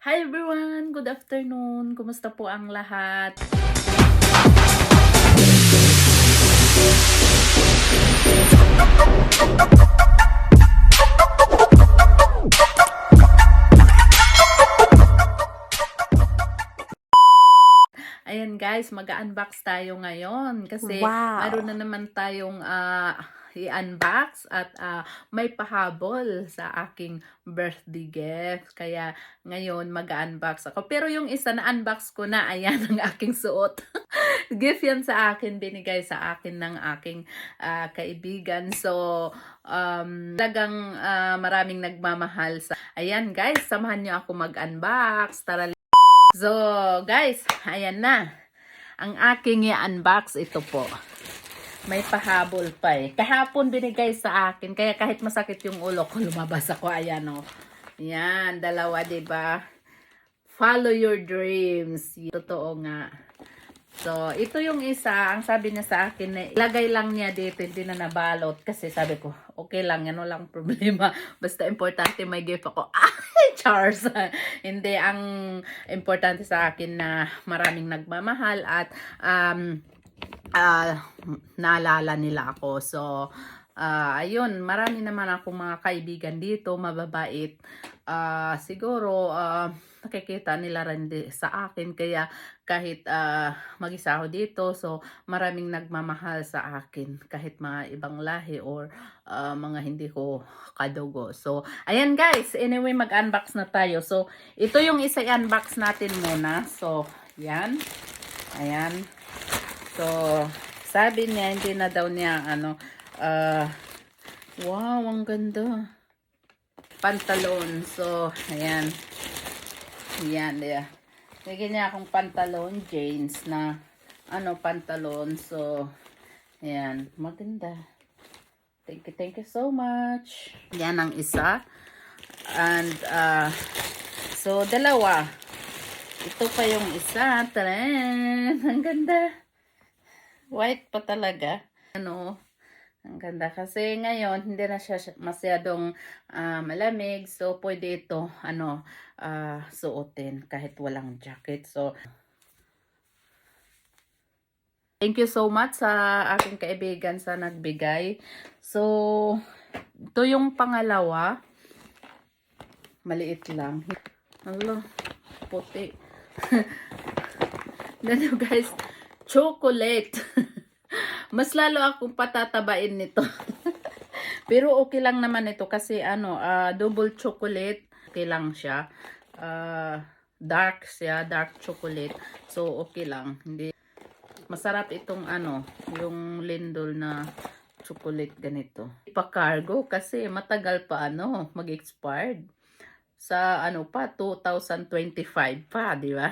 Hi everyone! Good afternoon! Kumusta po ang lahat? Ayan guys, mag-unbox tayo ngayon kasi mayroon Wow! na naman tayong i-unbox at may pahabol sa aking birthday gift. Kaya ngayon mag-unbox ako. Pero yung isa na unbox ko na, ayan ang aking suot. Gift yan sa akin, binigay sa akin ng aking kaibigan. So, talagang maraming nagmamahal sa... Ayan guys, samahan nyo ako mag-unbox. Tara. So, guys, ayan na. Ang aking i-unbox, ito po. May pahabol pa eh. Kahapon binigay sa akin, kaya kahit masakit yung ulo ko, lumabas ako. Ayan o. Yan, dalawa, diba? Follow your dreams. Totoo nga. So, ito yung isa. Ang sabi niya sa akin, ilagay lang niya dito, hindi na nabalot. Kasi sabi ko, okay lang, yan walang problema. Basta importante may gift ako. Ay, Charles! Hindi, ang importante sa akin na maraming nagmamahal at naalala nila ako. So, ayun, marami naman akong mga kaibigan dito, mababait. Siguro, nakikita nila rin sa akin, kaya kahit mag-isa ako dito, so maraming nagmamahal sa akin, kahit mga ibang lahi or mga hindi ko kadugo. So, ayan guys, anyway, mag-unbox na tayo. So, ito yung isa i-unbox natin muna. So, yan. Ayan. So, sabi niya, hindi na daw niya, wow, ang ganda. Pantalon. So, ayan. Ayan, yeah. Bigyan niya akong pantalon, jeans na, pantalon. So, ayan. Maganda. Thank you so much. Yan ang isa. And, so, dalawa. Ito pa yung isa. Taran! Ang ganda. White pa talaga. Ang ganda kasi ngayon hindi na siya masyadong malamig, so pwede ito suotin kahit walang jacket. So thank you so much sa aking kaibigan sa nagbigay. So ito yung pangalawa. Maliit lang. Hello, puti. Ano guys, chocolate. Mas lalo akong patatabain nito. Pero okay lang naman ito kasi double chocolate. Okay lang siya. Dark siya, dark chocolate. So okay lang. Hindi masarap itong yung Lindol na chocolate ganito. Ipa-cargo kasi matagal pa mag-expired. Sa pa 2025 pa, di ba?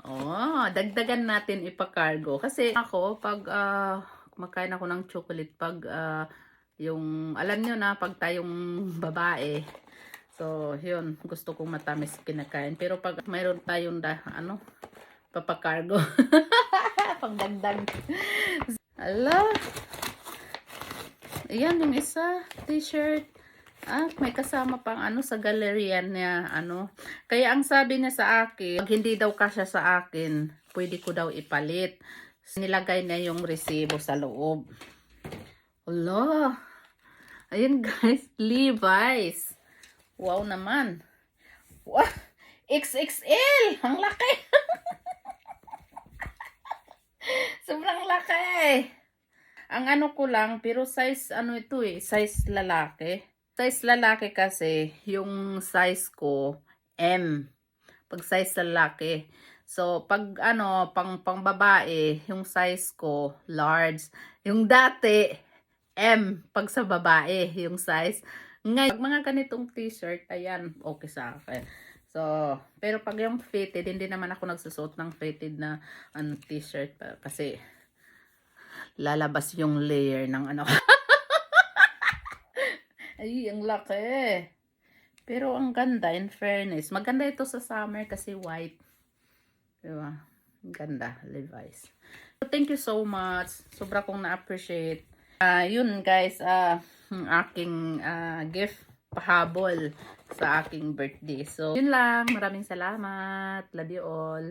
Oh, dagdagan natin ipa-cargo. Kasi ako, pag kumakain ako ng chocolate, pag yung, alam nyo na, pag tayong babae, so, yun, gusto kong matamis kinakain. Pero pag mayroon tayong, papakargo, pang dagdag. Ala, ayan yung isa, t-shirt. May kasama pang sa galleria niya, Kaya ang sabi niya sa akin, pag hindi daw kasya sa akin, pwede ko daw ipalit. Nilagay niya yung resibo sa loob. Hala. Ayun guys, Levi's. Wow naman. Wow. XXL! Ang laki! Sobrang laki! Ang ko lang, pero size, ito size lalaki. Size lalaki kasi, yung size ko, M. Pag size lalaki. So, pag pang babae, yung size ko, large. Yung dati, M. Pag sa babae, yung size. Ngayon, pag mga ganitong t-shirt, ayan, okay sa akin. So, pero pag yung fitted, hindi naman ako nagsusuot ng fitted na t-shirt kasi lalabas yung layer ng Ay, ang laki. Pero ang ganda, in fairness. Maganda ito sa summer kasi white. Diba? Ang ganda, Levi's. So, thank you so much. Sobra kong na-appreciate. Yun guys, ang aking gift pahabol sa aking birthday. So, yun lang. Maraming salamat. Love you all.